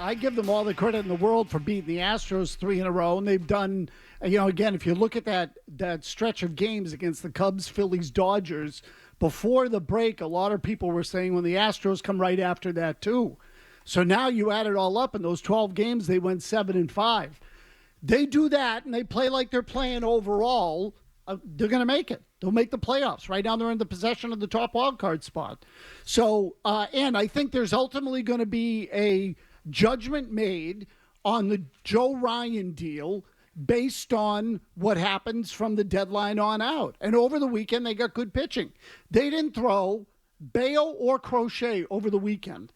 I give them all the credit in the world for beating the Astros 3 in a row, and they've done, again, if you look at that stretch of games against the Cubs, Phillies, Dodgers, before the break, a lot of people were saying when the Astros come right after that too. So now you add it all up, in those 12 games, they went 7-5. They do that, and they play like they're playing overall. They're going to make it. They'll make the playoffs. Right now they're in the possession of the top wildcard spot. So, and I think there's ultimately going to be a judgment made on the Joe Ryan deal based on what happens from the deadline on out. And over the weekend, they got good pitching. They didn't throw Bayo or Crochet over the weekend.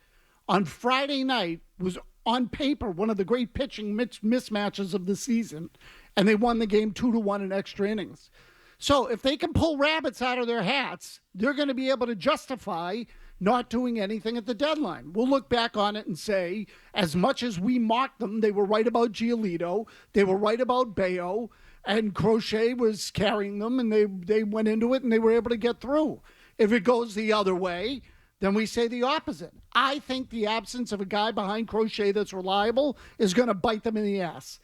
On Friday night was on paper one of the great pitching mismatches of the season, and they won the game 2-1 in extra innings. So if they can pull rabbits out of their hats, they're going to be able to justify not doing anything at the deadline. We'll look back on it and say, as much as we mocked them, they were right about Giolito, they were right about Bayo, and Crochet was carrying them, and they went into it, and they were able to get through. If it goes the other way, then we say the opposite. I think the absence of a guy behind Crochet that's reliable is going to bite them in the ass.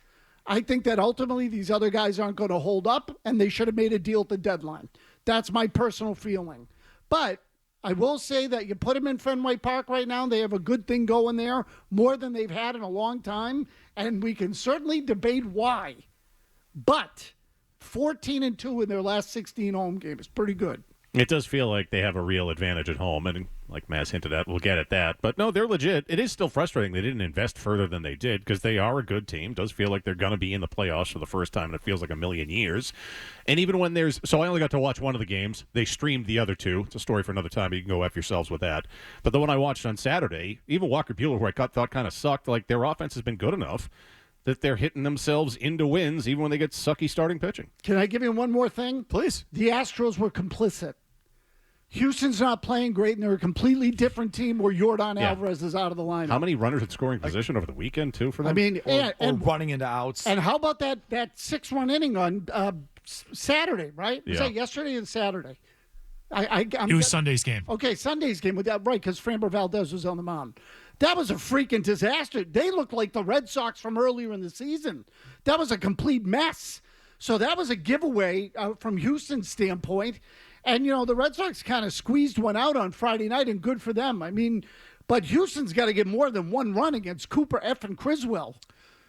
I think that ultimately these other guys aren't going to hold up, and they should have made a deal at the deadline. That's my personal feeling. But I will say that you put them in Fenway Park right now, they have a good thing going there, more than they've had in a long time, and we can certainly debate why. But 14-2 in their last 16 home games, pretty good. It does feel like they have a real advantage at home, and like Mazz hinted at, we'll get at that. But no, they're legit. It is still frustrating they didn't invest further than they did, because they are a good team. It does feel like they're going to be in the playoffs for the first time, and it feels like a million years. And even when so I only got to watch one of the games. They streamed the other two. It's a story for another time. You can go F yourselves with that. But the one I watched on Saturday, even Walker Buehler, who I thought kind of sucked, like their offense has been good enough that they're hitting themselves into wins even when they get sucky starting pitching. Can I give you one more thing? Please. The Astros were complicit. Houston's not playing great, and they're a completely different team where Yordan Alvarez is out of the lineup. How many runners in scoring position over the weekend, too, for them? I mean, and running into outs. And how about that 6-run inning on Saturday, right? Was Yeah. that yesterday and Saturday? It was Sunday's game. Okay, Sunday's game with that, right, because Framber Valdez was on the mound. That was a freaking disaster. They looked like the Red Sox from earlier in the season. That was a complete mess. So that was a giveaway from Houston's standpoint. And, the Red Sox kind of squeezed one out on Friday night, and good for them. I mean, but Houston's got to get more than one run against Cooper and Criswell.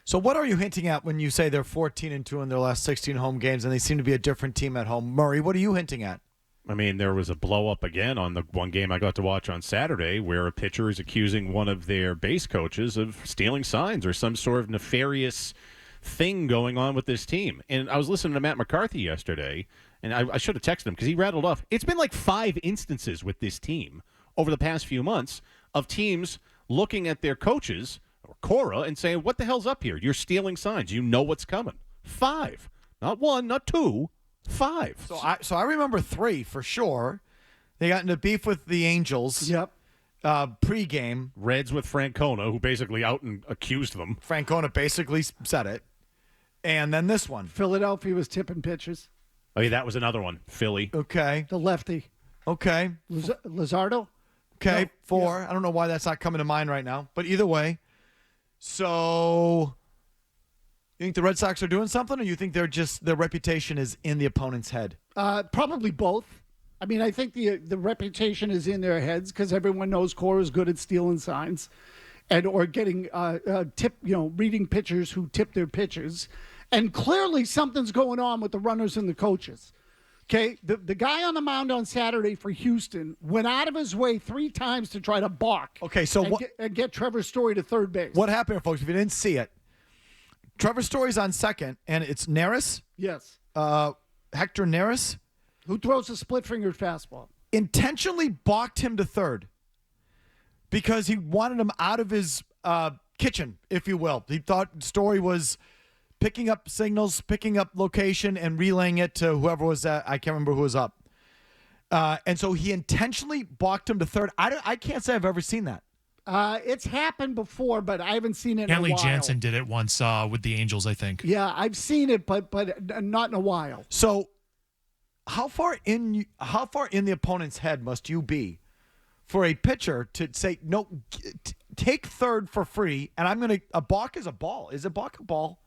So what are you hinting at when you say they're 14-2 in their last 16 home games, and they seem to be a different team at home? Murray, what are you hinting at? I mean, there was a blow-up again on the one game I got to watch on Saturday where a pitcher is accusing one of their base coaches of stealing signs or some sort of nefarious thing going on with this team. And I was listening to Matt McCarthy yesterday, and I should have texted him because he rattled off. It's been like 5 instances with this team over the past few months of teams looking at their coaches, or Cora, and saying, what the hell's up here? You're stealing signs. You know what's coming. 5. Not 1, not 2. 5. So I remember 3 for sure. They got into beef with the Angels. Yep. Pre-game. Reds with Francona, who basically out and accused them. Francona basically said it. And then this one. Philadelphia was tipping pitches. Oh, yeah, that was another one. Philly. Okay. The lefty. Okay. Luzardo? Okay, No, 4. yeah. I don't know why that's not coming to mind right now. But either way. So you think the Red Sox are doing something, or you think their reputation is in the opponent's head? Probably both. I mean, I think the reputation is in their heads because everyone knows Cora is good at stealing signs, or getting reading pitchers who tip their pitches, and clearly something's going on with the runners and the coaches. Okay, the guy on the mound on Saturday for Houston went out of his way 3 times to try to balk. Okay, so and get Trevor Story to third base. What happened here, folks? If you didn't see it, Trevor Story's on second, and it's Neris. Yes. Hector Neris, who throws a split-fingered fastball, intentionally balked him to third because he wanted him out of his kitchen, if you will. He thought Story was picking up signals, picking up location, and relaying it to whoever was at. I can't remember who was up. And so he intentionally balked him to third. I can't say I've ever seen that. It's happened before, but I haven't seen it in a while. Kenley Jansen did it once with the Angels, I think. Yeah, I've seen it, but not in a while. So how far in the opponent's head must you be for a pitcher to say, no, take third for free, and I'm going to – a balk is a ball. Is a balk a ball?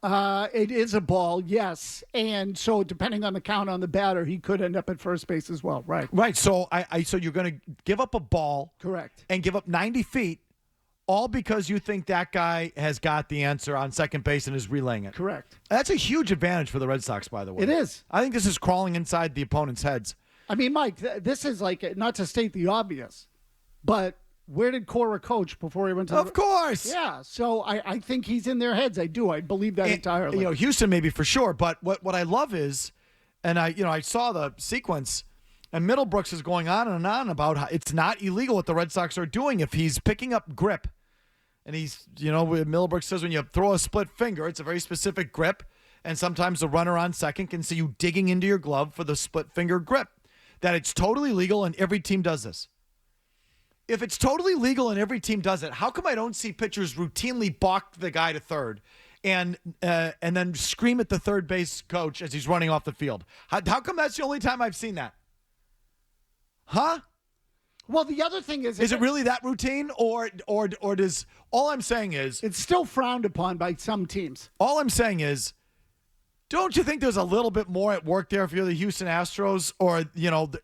It is a ball, yes. And so depending on the count on the batter, he could end up at first base as well, right? Right. So so you're going to give up a ball. Correct. And give up 90 feet, all because you think that guy has got the answer on second base and is relaying it. Correct. That's a huge advantage for the Red Sox, by the way. It is. I think this is crawling inside the opponent's heads. I mean, Mike, this is like, not to state the obvious, but where did Cora coach before he went to Of course. Yeah, so I think he's in their heads. I do. I believe that entirely. You know, Houston maybe for sure, but what I love is, and I saw the sequence, and Middlebrooks is going on and on about how it's not illegal what the Red Sox are doing if he's picking up grip. And he's, Middlebrooks says when you throw a split finger, it's a very specific grip, and sometimes the runner on second can see you digging into your glove for the split finger grip. That it's totally legal and every team does this. If it's totally legal and every team does it, how come I don't see pitchers routinely balk the guy to third and then scream at the third base coach as he's running off the field? How come that's the only time I've seen that? Huh? Well, the other thing is it really that routine or does all I'm saying is it's still frowned upon by some teams. All I'm saying is, don't you think there's a little bit more at work there if you're the Houston Astros? Or,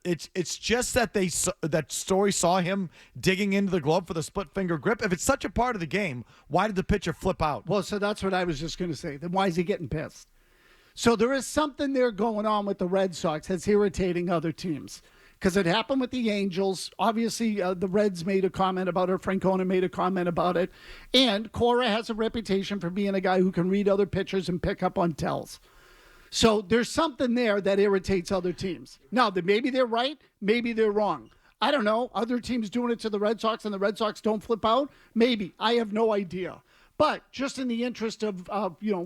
it's just that that Story saw him digging into the glove for the split finger grip. If it's such a part of the game, why did the pitcher flip out? Well, so that's what I was just going to say. Then why is he getting pissed? So there is something there going on with the Red Sox that's irritating other teams. Because it happened with the Angels. Obviously, the Reds made a comment about it. Francona made a comment about it. And Cora has a reputation for being a guy who can read other pitchers and pick up on tells. So there's something there that irritates other teams. Now, maybe they're right, maybe they're wrong. I don't know. Other teams doing it to the Red Sox and the Red Sox don't flip out? Maybe. I have no idea. But just in the interest of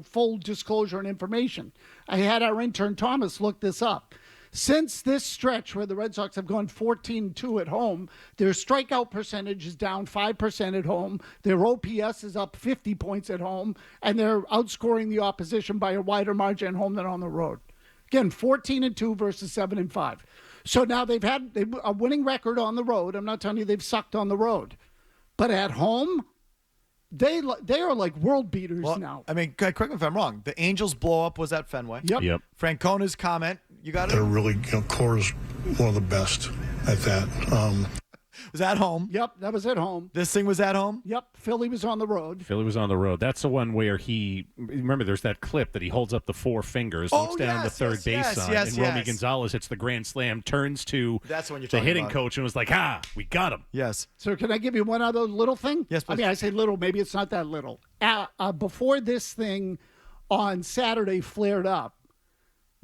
full disclosure and information, I had our intern Thomas look this up. Since this stretch where the Red Sox have gone 14-2 at home, their strikeout percentage is down 5% at home. Their OPS is up 50 points at home, and they're outscoring the opposition by a wider margin at home than on the road. Again, 14-2 versus 7-5. So now they've had a winning record on the road. I'm not telling you they've sucked on the road. But at home, they are like world beaters now. I mean, correct me if I'm wrong. The Angels blow up was at Fenway. Yep. Francona's comment. You got it? They're really, Cora's one of the best at that. Was at home. Yep, that was at home. This thing was at home? Yep, Philly was on the road. That's the one where remember there's that clip that he holds up the four fingers, looks down the third base sign, and Romy Gonzalez hits the grand slam, turns to That's when you're the hitting about. coach and was like, we got him. Yes. So can I give you one other little thing? Yes, please. I mean, I say little, maybe it's not that little. Before this thing on Saturday flared up,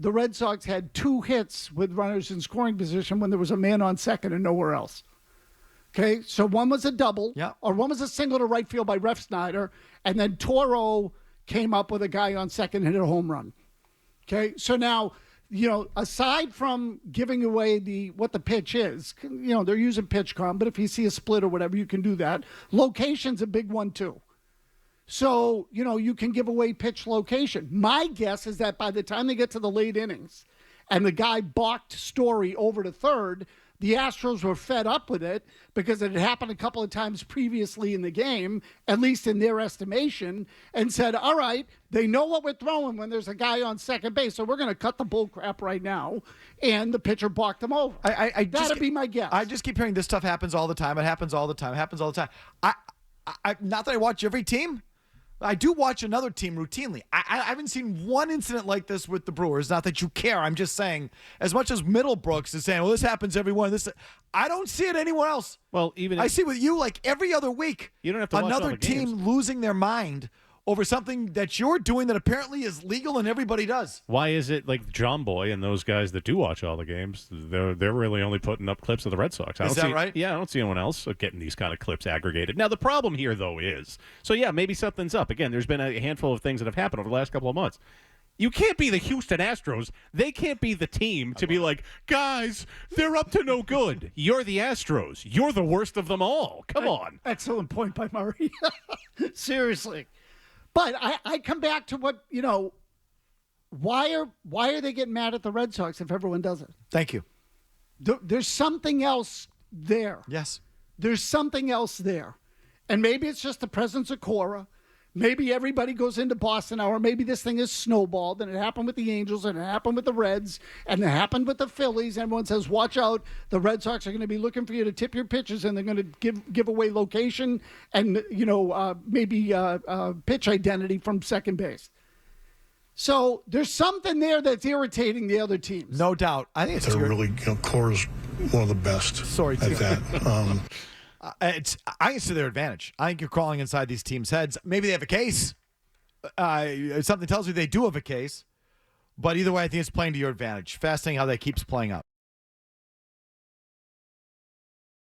the Red Sox had 2 hits with runners in scoring position when there was a man on second and nowhere else. Okay, so one was a double, or one was a single to right field by Ref Snyder, and then Toro came up with a guy on second and hit a home run. Okay, so now, aside from giving away what the pitch is, they're using PitchCom, but if you see a split or whatever, you can do that. Location's a big one too. So, you can give away pitch location. My guess is that by the time they get to the late innings and the guy balked Story over to third, the Astros were fed up with it because it had happened a couple of times previously in the game, at least in their estimation, and said, all right, they know what we're throwing when there's a guy on second base, so we're going to cut the bull crap right now, and the pitcher balked them over. That'd be my guess. I just keep hearing this stuff happens all the time. It happens all the time. It happens all the time. Not that I watch every team. I do watch another team routinely. I haven't seen one incident like this with the Brewers. Not that you care. I'm just saying, as much as Middlebrooks is saying, well, this happens every one. I don't see it anywhere else. Well, I see with you like every other week. You don't have to watch another all the team games. losing their mind over something that you're doing that apparently is legal and everybody does. Why is it like John Boy and those guys that do watch all the games, they're really only putting up clips of the Red Sox? Is that right? Yeah, I don't see anyone else getting these kind of clips aggregated. Now, the problem here, though, is, maybe something's up. Again, there's been a handful of things that have happened over the last couple of months. You can't be the Houston Astros. They can't be the team to be like, guys, they're up to no good. You're the Astros. You're the worst of them all. Come on. Excellent point by Murray. Seriously. But I come back to what, why are they getting mad at the Red Sox if everyone does it? Thank you. There's something else there. Yes. There's something else there. And maybe it's just the presence of Cora. Maybe everybody goes into Boston hour. Maybe this thing is snowballed, and it happened with the Angels, and it happened with the Reds, and it happened with the Phillies. Everyone says, watch out. The Red Sox are going to be looking for you to tip your pitches, and they're going to give away location and, maybe pitch identity from second base. So there's something there that's irritating the other teams. No doubt. I think it's They're really, Cora's one of the best Sorry, at that. I think it's to their advantage. I think you're crawling inside these teams' heads. Maybe they have a case. Something tells me they do have a case. But either way, I think it's playing to your advantage. Fascinating how that keeps playing out.